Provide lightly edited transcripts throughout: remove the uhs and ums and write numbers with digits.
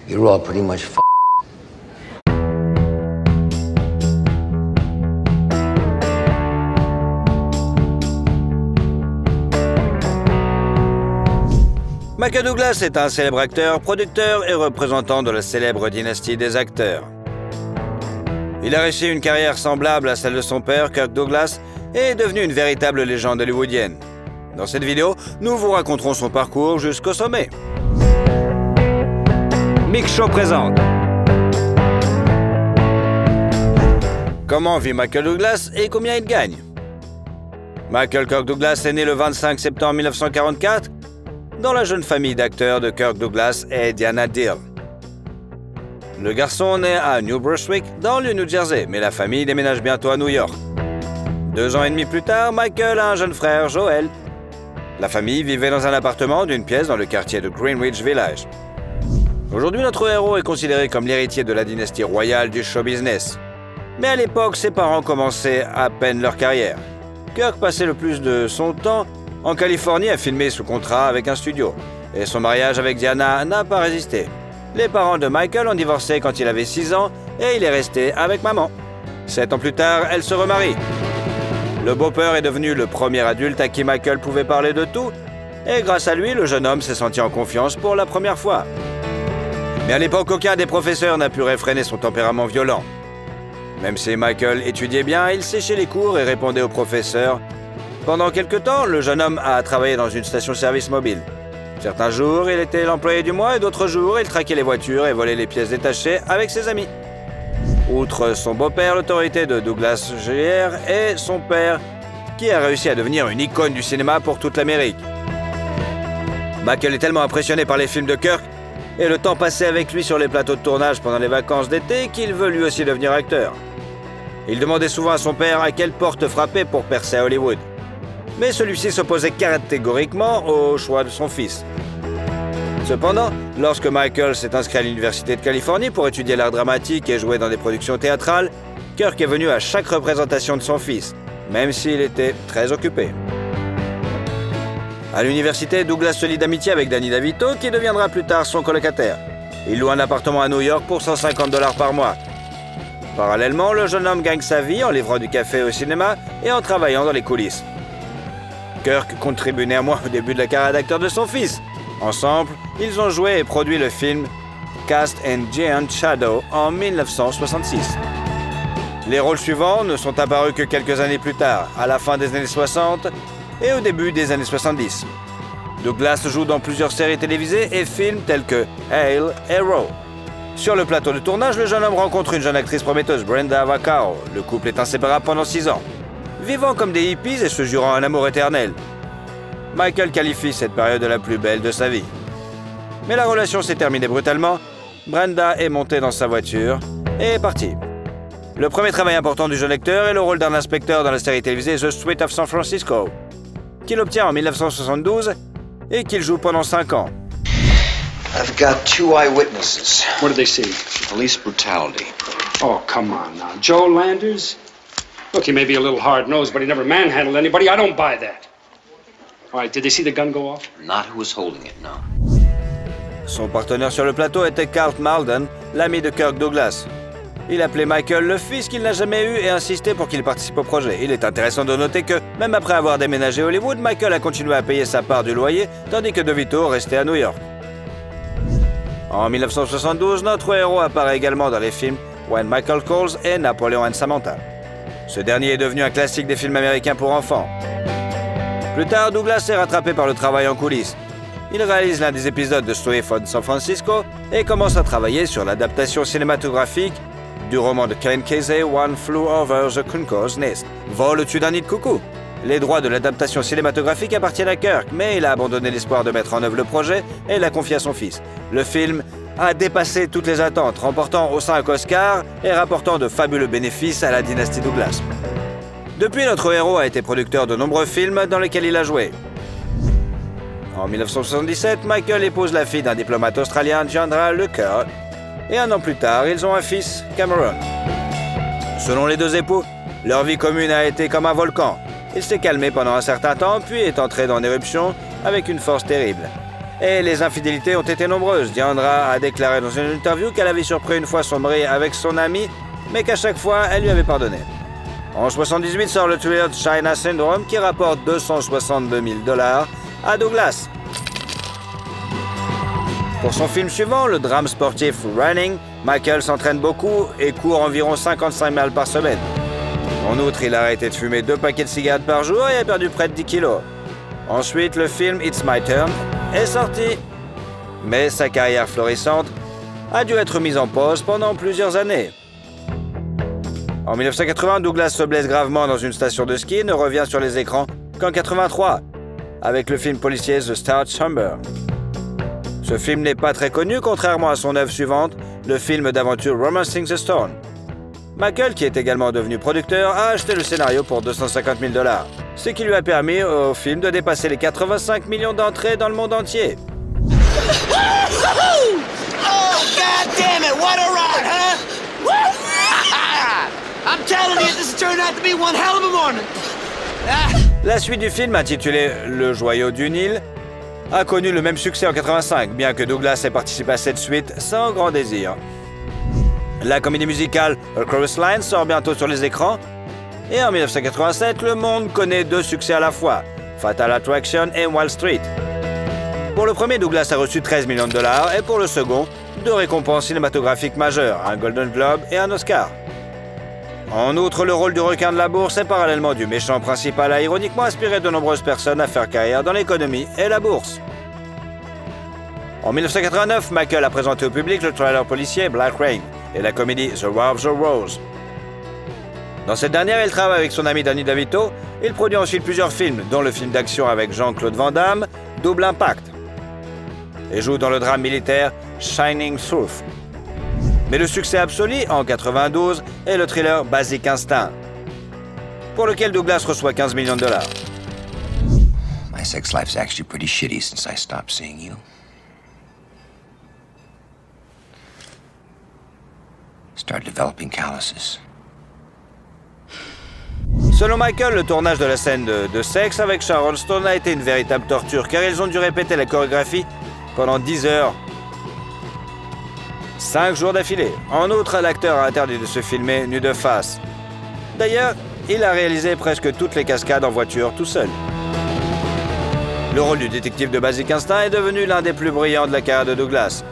You're all pretty much f***. Michael Douglas est un célèbre acteur, producteur et représentant de la célèbre dynastie des acteurs. Il a réussi une carrière semblable à celle de son père, Kirk Douglas, et est devenu une véritable légende hollywoodienne. Dans cette vidéo, nous vous raconterons son parcours jusqu'au sommet. Mix Show présente. Comment vit Michael Douglas et combien il gagne? Michael Kirk Douglas est né le 25 septembre 1944 dans la jeune famille d'acteurs de Kirk Douglas et Diana Deal. Le garçon naît à New Brunswick, dans le New Jersey, mais la famille déménage bientôt à New York. 2 ans et demi plus tard, Michael a un jeune frère, Joel. La famille vivait dans un appartement d'une pièce dans le quartier de Greenwich Village. Aujourd'hui, notre héros est considéré comme l'héritier de la dynastie royale du show business. Mais à l'époque, ses parents commençaient à peine leur carrière. Kirk passait le plus de son temps en Californie à filmer sous contrat avec un studio. Et son mariage avec Diana n'a pas résisté. Les parents de Michael ont divorcé quand il avait 6 ans et il est resté avec maman. 7 ans plus tard, elle se remarie. Le beau-père est devenu le premier adulte à qui Michael pouvait parler de tout, et grâce à lui, le jeune homme s'est senti en confiance pour la première fois. Mais à l'époque, aucun des professeurs n'a pu réfréner son tempérament violent. Même si Michael étudiait bien, il séchait les cours et répondait aux professeurs. Pendant quelque temps, le jeune homme a travaillé dans une station-service mobile. Certains jours, il était l'employé du mois et d'autres jours, il traquait les voitures et volait les pièces détachées avec ses amis. Outre son beau-père, l'autorité de Douglas Jr. et son père, qui a réussi à devenir une icône du cinéma pour toute l'Amérique. Michael est tellement impressionné par les films de Kirk et le temps passé avec lui sur les plateaux de tournage pendant les vacances d'été qu'il veut lui aussi devenir acteur. Il demandait souvent à son père à quelle porte frapper pour percer à Hollywood. Mais celui-ci s'opposait catégoriquement au choix de son fils. Cependant, lorsque Michael s'est inscrit à l'Université de Californie pour étudier l'art dramatique et jouer dans des productions théâtrales, Kirk est venu à chaque représentation de son fils, même s'il était très occupé. À l'université, Douglas se lie d'amitié avec Danny DeVito, qui deviendra plus tard son colocataire. Il loue un appartement à New York pour 150 $ par mois. Parallèlement, le jeune homme gagne sa vie en livrant du café au cinéma et en travaillant dans les coulisses. Kirk contribue néanmoins au début de la carrière d'acteur de son fils. Ensemble, ils ont joué et produit le film Cast and Giant Shadow en 1966. Les rôles suivants ne sont apparus que quelques années plus tard, à la fin des années 60 et au début des années 70. Douglas joue dans plusieurs séries télévisées et films tels que Hale et Row. Sur le plateau de tournage, le jeune homme rencontre une jeune actrice prometteuse, Brenda Vaccaro. Le couple est inséparable pendant 6 ans. Vivant comme des hippies et se jurant un amour éternel. Michael qualifie cette période de la plus belle de sa vie. Mais la relation s'est terminée brutalement. Brenda est montée dans sa voiture et est partie. Le premier travail important du jeune acteur est le rôle d'un inspecteur dans la série télévisée The Street of San Francisco, qu'il obtient en 1972 et qu'il joue pendant 5 ans. I've got 2 eyewitnesses. What did they see? Police brutality. Oh, come on now. Joe Landers? Look, he may be a little hard-nosed, but he never manhandled anybody. I don't buy that. All right, did they see the gun go off? Not who was holding it, no. Son partenaire sur le plateau était Carl Malden, l'ami de Kirk Douglas. Il appelait Michael le fils qu'il n'a jamais eu et insistait pour qu'il participe au projet. Il est intéressant de noter que, même après avoir déménagé à Hollywood, Michael a continué à payer sa part du loyer, tandis que DeVito restait à New York. En 1972, notre héros apparaît également dans les films When Michael Calls et Napoleon and Samantha. Ce dernier est devenu un classique des films américains pour enfants. Plus tard, Douglas est rattrapé par le travail en coulisses. Il réalise l'un des épisodes de Street of San Francisco et commence à travailler sur l'adaptation cinématographique du roman de Ken Kesey, One Flew Over the Cuckoo's Nest, Vol au-dessus d'un nid de coucou. Les droits de l'adaptation cinématographique appartiennent à Kirk, mais il a abandonné l'espoir de mettre en œuvre le projet et l'a confié à son fils. Le film a dépassé toutes les attentes, remportant aux 5 Oscars et rapportant de fabuleux bénéfices à la dynastie Douglas. Depuis, notre héros a été producteur de nombreux films dans lesquels il a joué. En 1977, Michael épouse la fille d'un diplomate australien, Chandra Leuchert, et 1 an plus tard, ils ont un fils, Cameron. Selon les 2 époux, leur vie commune a été comme un volcan. Il s'est calmé pendant un certain temps, puis est entré dans l'éruption avec une force terrible. Et les infidélités ont été nombreuses. Diandra a déclaré dans une interview qu'elle avait surpris une fois son mari avec son ami, mais qu'à chaque fois, elle lui avait pardonné. En 1978 sort le thriller China Syndrome qui rapporte 262 000 $ à Douglas. Pour son film suivant, le drame sportif Running, Michael s'entraîne beaucoup et court environ 55 miles par semaine. En outre, il a arrêté de fumer 2 paquets de cigarettes par jour et a perdu près de 10 kilos. Ensuite, le film It's My Turn est sorti. Mais sa carrière florissante a dû être mise en pause pendant plusieurs années. En 1980, Douglas se blesse gravement dans une station de ski et ne revient sur les écrans qu'en 1983, avec le film policier The Star Chamber. Ce film n'est pas très connu, contrairement à son œuvre suivante, le film d'aventure Romancing the Stone. Michael, qui est également devenu producteur, a acheté le scénario pour 250 000 $, ce qui lui a permis au film de dépasser les 85 millions d'entrées dans le monde entier. Oh, God damn it, what a ride, huh? I'm telling you, this has turned out to be one hell of a morning. La suite du film, intitulée Le Joyau du Nil, a connu le même succès en 85, bien que Douglas ait participé à cette suite sans grand désir. La comédie musicale A Chorus Line sort bientôt sur les écrans, et en 1987, le monde connaît 2 succès à la fois, Fatal Attraction et Wall Street. Pour le premier, Douglas a reçu 13 millions de $, et pour le second, 2 récompenses cinématographiques majeures, un Golden Globe et un Oscar. En outre, le rôle du requin de la bourse et parallèlement du méchant principal a ironiquement inspiré de nombreuses personnes à faire carrière dans l'économie et la bourse. En 1989, Michael a présenté au public le thriller policier Black Rain et la comédie The War of the Rose. Dans cette dernière, il travaille avec son ami Danny DeVito. Il produit ensuite plusieurs films, dont le film d'action avec Jean-Claude Van Damme, Double Impact, et joue dans le drame militaire Shining Truth. Mais le succès absolu, en 92, est le thriller Basic Instinct, pour lequel Douglas reçoit 15 millions de $. My sex life's actually pretty shitty since I stopped seeing you. Started developing calluses. Selon Michael, le tournage de la scène de sexe avec Sharon Stone a été une véritable torture, car ils ont dû répéter la chorégraphie pendant 10 heures. 5 jours d'affilée. En outre, l'acteur a interdit de se filmer nu de face. D'ailleurs, il a réalisé presque toutes les cascades en voiture tout seul. Le rôle du détective de Basic Instinct est devenu l'un des plus brillants de la carrière de Douglas.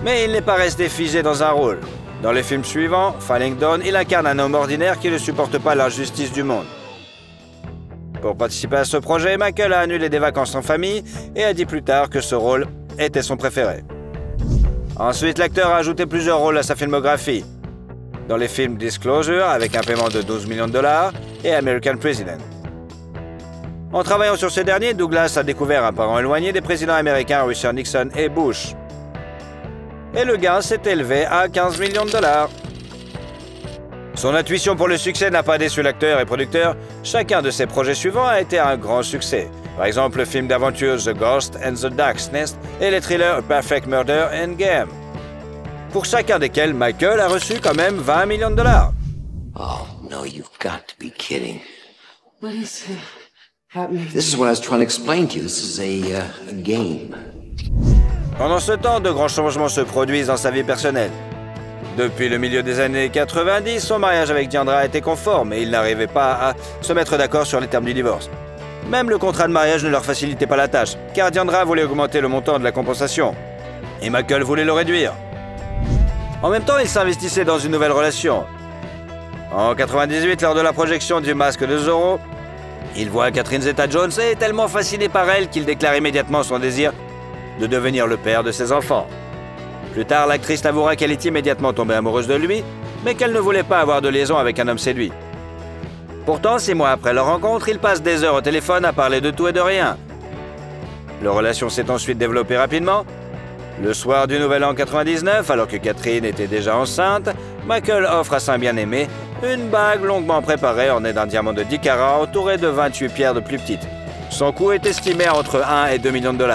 Mais il n'est pas resté figé dans un rôle. Dans les films suivants, Falling Down, il incarne un homme ordinaire qui ne supporte pas l'injustice du monde. Pour participer à ce projet, Michael a annulé des vacances en famille et a dit plus tard que ce rôle était son préféré. Ensuite, l'acteur a ajouté plusieurs rôles à sa filmographie. Dans les films Disclosure, avec un paiement de 12 millions de $, et American President. En travaillant sur ces derniers, Douglas a découvert un parent éloigné des présidents américains Richard Nixon et Bush. Et le gain s'est élevé à 15 millions de $. Son intuition pour le succès n'a pas déçu l'acteur et producteur. Chacun de ses projets suivants a été un grand succès. Par exemple, le film d'aventure The Ghost and the Dark's Nest et les thrillers A Perfect Murder and Game. Pour chacun desquels, Michael a reçu quand même 20 millions de $. Oh, no, you've got to be kidding. What is happening? This is what I was trying to explain to you. This is a game. Pendant ce temps, de grands changements se produisent dans sa vie personnelle. Depuis le milieu des années 90, son mariage avec Diandra était conforme et il n'arrivait pas à se mettre d'accord sur les termes du divorce. Même le contrat de mariage ne leur facilitait pas la tâche, car Diandra voulait augmenter le montant de la compensation. Et Michael voulait le réduire. En même temps, il s'investissait dans une nouvelle relation. En 98, lors de la projection du Masque de Zorro, il voit Catherine Zeta-Jones et est tellement fasciné par elle qu'il déclare immédiatement son désir de devenir le père de ses enfants. Plus tard, l'actrice avouera qu'elle est immédiatement tombée amoureuse de lui, mais qu'elle ne voulait pas avoir de liaison avec un homme séduit. Pourtant, 6 mois après leur rencontre, ils passent des heures au téléphone à parler de tout et de rien. Leur relation s'est ensuite développée rapidement. Le soir du Nouvel An 99, alors que Catherine était déjà enceinte, Michael offre à sa bien-aimée une bague longuement préparée ornée d'un diamant de 10 carats entouré de 28 pierres de plus petites. Son coût est estimé à entre 1 et 2 millions de $.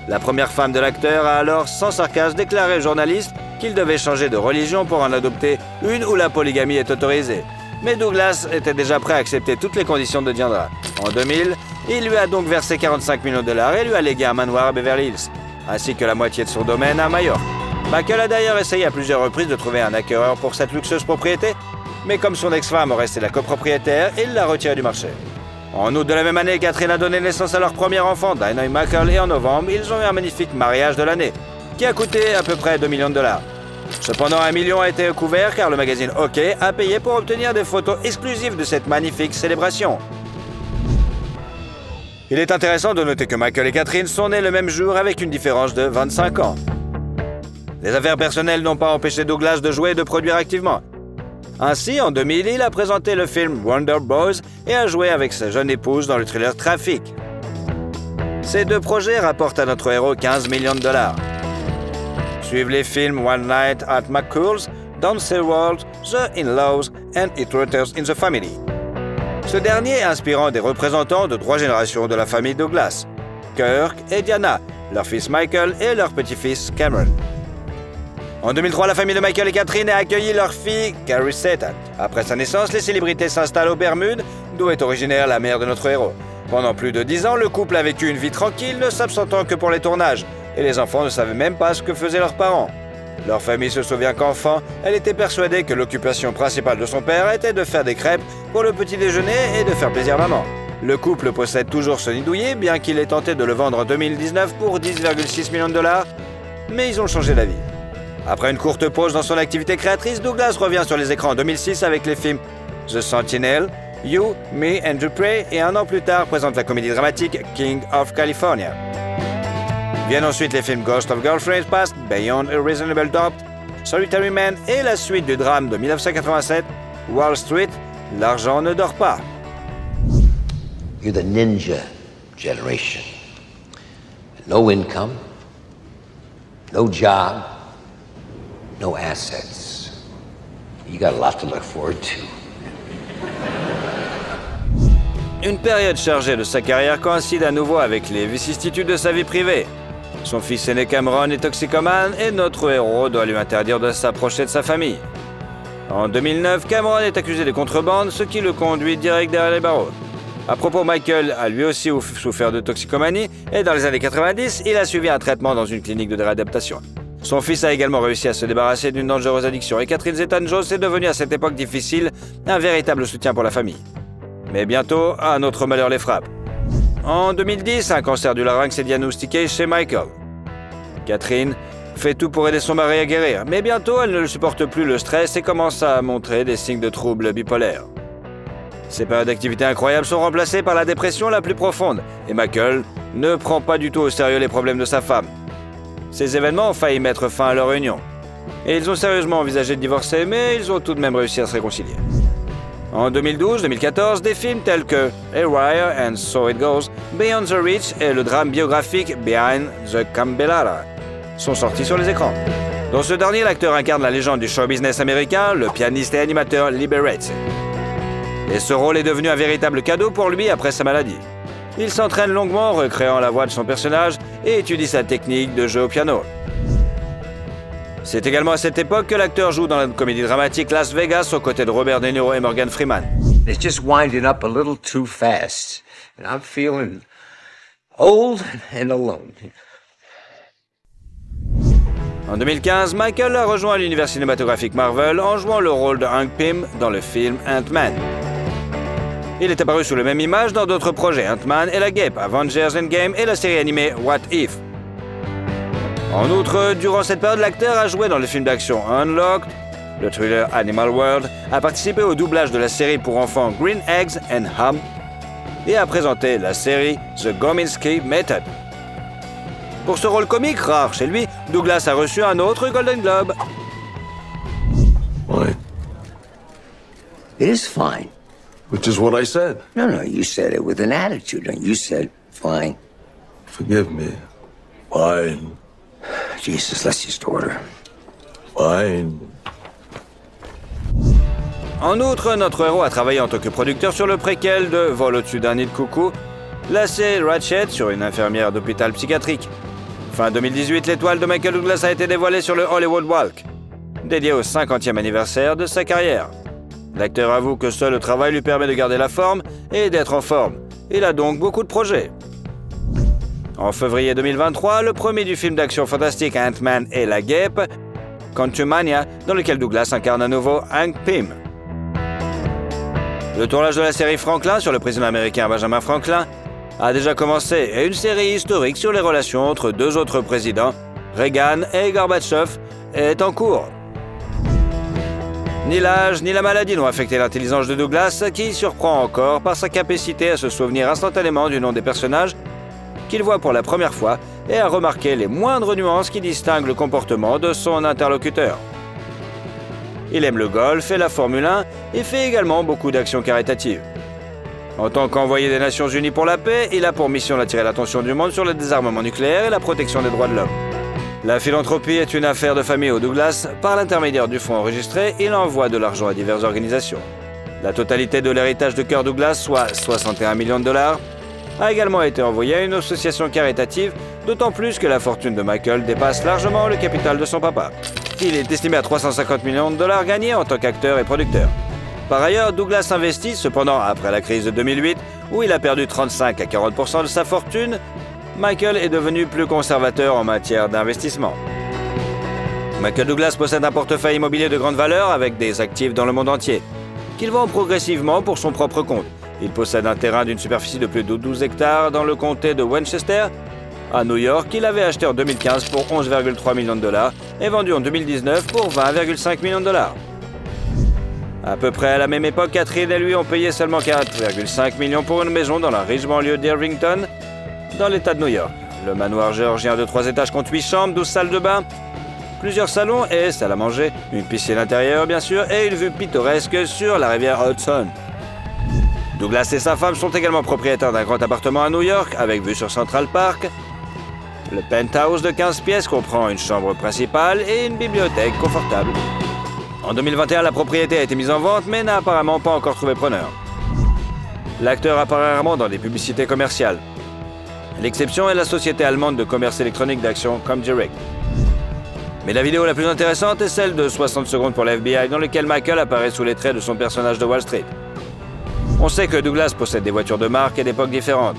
La première femme de l'acteur a alors, sans sarcasme, déclaré aux journalistes qu'il devait changer de religion pour en adopter une où la polygamie est autorisée. Mais Douglas était déjà prêt à accepter toutes les conditions de Diandra. En 2000, Il lui a donc versé 45 millions de dollars et lui a légué un manoir à Beverly Hills, ainsi que la moitié de son domaine à Majorque. Michael a d'ailleurs essayé à plusieurs reprises de trouver un acquéreur pour cette luxueuse propriété, mais comme son ex-femme aurait resté la copropriétaire, il l'a retirée du marché. En août de la même année, Catherine a donné naissance à leur premier enfant, Dinah et Michael, et en novembre, ils ont eu un magnifique mariage de l'année, qui a coûté à peu près 2 millions de dollars. Cependant, 1 million a été couvert car le magazine OK a payé pour obtenir des photos exclusives de cette magnifique célébration. Il est intéressant de noter que Michael et Catherine sont nés le même jour avec une différence de 25 ans. Les affaires personnelles n'ont pas empêché Douglas de jouer et de produire activement. Ainsi, en 2000, il a présenté le film Wonder Boys et a joué avec sa jeune épouse dans le thriller Traffic. Ces deux projets rapportent à notre héros 15 millions de dollars. Suivent les films One Night at McCool's, Downstairs World, The In-Laws and Intruders in the Family. Ce dernier inspirant des représentants de 3 générations de la famille Douglas, Kirk et Diana, leur fils Michael et leur petit-fils Cameron. En 2003, la famille de Michael et Catherine a accueilli leur fille, Carrie Seaton. Après sa naissance, les célébrités s'installent aux Bermudes, d'où est originaire la mère de notre héros. Pendant plus de 10 ans, le couple a vécu une vie tranquille, ne s'absentant que pour les tournages, et les enfants ne savaient même pas ce que faisaient leurs parents. Leur famille se souvient qu'enfant, elle était persuadée que l'occupation principale de son père était de faire des crêpes pour le petit déjeuner et de faire plaisir à maman. Le couple possède toujours ce nid douillet, bien qu'il ait tenté de le vendre en 2019 pour 10,6 millions de dollars, mais ils ont changé d'avis. Après une courte pause dans son activité créatrice, Douglas revient sur les écrans en 2006 avec les films The Sentinel, You, Me and Dupree et un an plus tard présente la comédie dramatique King of California. Viennent ensuite les films Ghost of Girlfriend's Past, Beyond a Reasonable Doubt, Solitary Man et la suite du drame de 1987, Wall Street, L'argent ne dort pas. You're the ninja generation. No income, no job, no assets. You got a lot to look forward to. Une période chargée de sa carrière coïncide à nouveau avec les vicissitudes de sa vie privée. Son fils aîné Cameron est toxicomane et notre héros doit lui interdire de s'approcher de sa famille. En 2009, Cameron est accusé de contrebande, ce qui le conduit direct derrière les barreaux. À propos, Michael a lui aussi souffert de toxicomanie et dans les années 90, il a suivi un traitement dans une clinique de réadaptation. Son fils a également réussi à se débarrasser d'une dangereuse addiction et Catherine Zeta-Jones est devenue à cette époque difficile un véritable soutien pour la famille. Mais bientôt, un autre malheur les frappe. En 2010, un cancer du larynx est diagnostiqué chez Michael. Catherine fait tout pour aider son mari à guérir, mais bientôt elle ne supporte plus le stress et commence à montrer des signes de troubles bipolaires. Ces périodes d'activité incroyables sont remplacées par la dépression la plus profonde, et Michael ne prend pas du tout au sérieux les problèmes de sa femme. Ces événements ont failli mettre fin à leur union, et ils ont sérieusement envisagé de divorcer, mais ils ont tout de même réussi à se réconcilier. En 2012-2014, des films tels que Haywire and So It Goes, Beyond the Reach et le drame biographique Behind the Cambellara sont sortis sur les écrans. Dans ce dernier, l'acteur incarne la légende du show business américain, le pianiste et animateur Liberace. Et ce rôle est devenu un véritable cadeau pour lui après sa maladie. Il s'entraîne longuement, recréant la voix de son personnage et étudie sa technique de jeu au piano. C'est également à cette époque que l'acteur joue dans la comédie dramatique Las Vegas aux côtés de Robert De Niro et Morgan Freeman. It's just winding up a little too fast, and I'm feeling old and alone. En 2015, Michael a rejoint l'univers cinématographique Marvel en jouant le rôle de Hank Pym dans le film Ant-Man. Il est apparu sous la même image dans d'autres projets, Ant-Man et la Guêpe, Avengers Endgame et la série animée What If. En outre, durant cette période, l'acteur a joué dans le film d'action Unlocked, le thriller Animal World, a participé au doublage de la série pour enfants Green Eggs and Ham et a présenté la série The Gominsky Method. Pour ce rôle comique rare chez lui, Douglas a reçu un autre Golden Globe. Why? It is fine. Which is what I said. No, you said it with an attitude, and you said fine. Forgive me. Fine. Jesus, let's just order. Fine. En outre, notre héros a travaillé en tant que producteur sur le préquel de Vol au-dessus d'un nid de coucou, la série Ratched sur une infirmière d'hôpital psychiatrique. Fin 2018, l'étoile de Michael Douglas a été dévoilée sur le Hollywood Walk, dédié au 50e anniversaire de sa carrière. L'acteur avoue que seul le travail lui permet de garder la forme et d'être en forme, Il a donc beaucoup de projets. En février 2023, le premier du film d'action fantastique Ant-Man et la Guêpe, Quantumania, dans lequel Douglas incarne à nouveau Hank Pym. Le tournage de la série Franklin sur le président américain Benjamin Franklin a déjà commencé et une série historique sur les relations entre deux autres présidents, Reagan et Gorbatchev, est en cours. Ni l'âge ni la maladie n'ont affecté l'intelligence de Douglas, qui surprend encore par sa capacité à se souvenir instantanément du nom des personnages qu'il voit pour la première fois et à remarquer les moindres nuances qui distinguent le comportement de son interlocuteur. Il aime le golf et la Formule 1 et fait également beaucoup d'actions caritatives. En tant qu'envoyé des Nations Unies pour la paix, il a pour mission d'attirer l'attention du monde sur le désarmement nucléaire et la protection des droits de l'homme. La philanthropie est une affaire de famille au Douglas. Par l'intermédiaire du fonds enregistré, il envoie de l'argent à diverses organisations. La totalité de l'héritage de Kirk Douglas, soit 61 millions de dollars, a également été envoyée à une association caritative, d'autant plus que la fortune de Michael dépasse largement le capital de son papa. Il est estimé à 350 millions de dollars gagnés en tant qu'acteur et producteur. Par ailleurs, Douglas investit, cependant après la crise de 2008, où il a perdu 35 à 40% de sa fortune, Michael est devenu plus conservateur en matière d'investissement. Michael Douglas possède un portefeuille immobilier de grande valeur avec des actifs dans le monde entier, qu'il vend progressivement pour son propre compte. Il possède un terrain d'une superficie de plus de 12 hectares dans le comté de Westchester, à New York, qu'il avait acheté en 2015 pour 11,3 millions de dollars et vendu en 2019 pour 20,5 millions de dollars. À peu près à la même époque, Catherine et lui ont payé seulement 4,5 millions pour une maison dans la riche banlieue d'Irvington, dans l'état de New York. Le manoir géorgien de 3 étages compte 8 chambres, 12 salles de bain, plusieurs salons et salle à manger, une piscine intérieure bien sûr et une vue pittoresque sur la rivière Hudson. Douglas et sa femme sont également propriétaires d'un grand appartement à New York avec vue sur Central Park. Le penthouse de 15 pièces comprend une chambre principale et une bibliothèque confortable. En 2021, la propriété a été mise en vente mais n'a apparemment pas encore trouvé preneur. L'acteur apparaît rarement dans des publicités commerciales. L'exception est la société allemande de commerce électronique d'action Comdirect. Mais la vidéo la plus intéressante est celle de 60 secondes pour l'FBI dans laquelle Michael apparaît sous les traits de son personnage de Wall Street. On sait que Douglas possède des voitures de marque et d'époques différentes.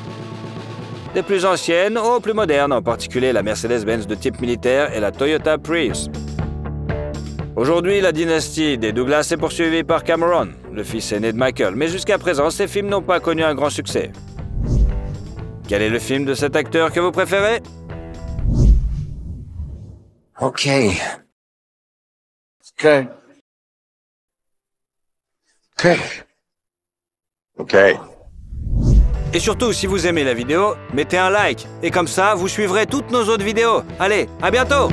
Des plus anciennes aux plus modernes, en particulier la Mercedes-Benz de type militaire et la Toyota Prius. Aujourd'hui, la dynastie des Douglas est poursuivie par Cameron, le fils aîné de Michael, mais jusqu'à présent, ces films n'ont pas connu un grand succès. Quel est le film de cet acteur que vous préférez? Okay. Okay. Et surtout, si vous aimez la vidéo, mettez un like. Et comme ça, vous suivrez toutes nos autres vidéos. Allez, à bientôt!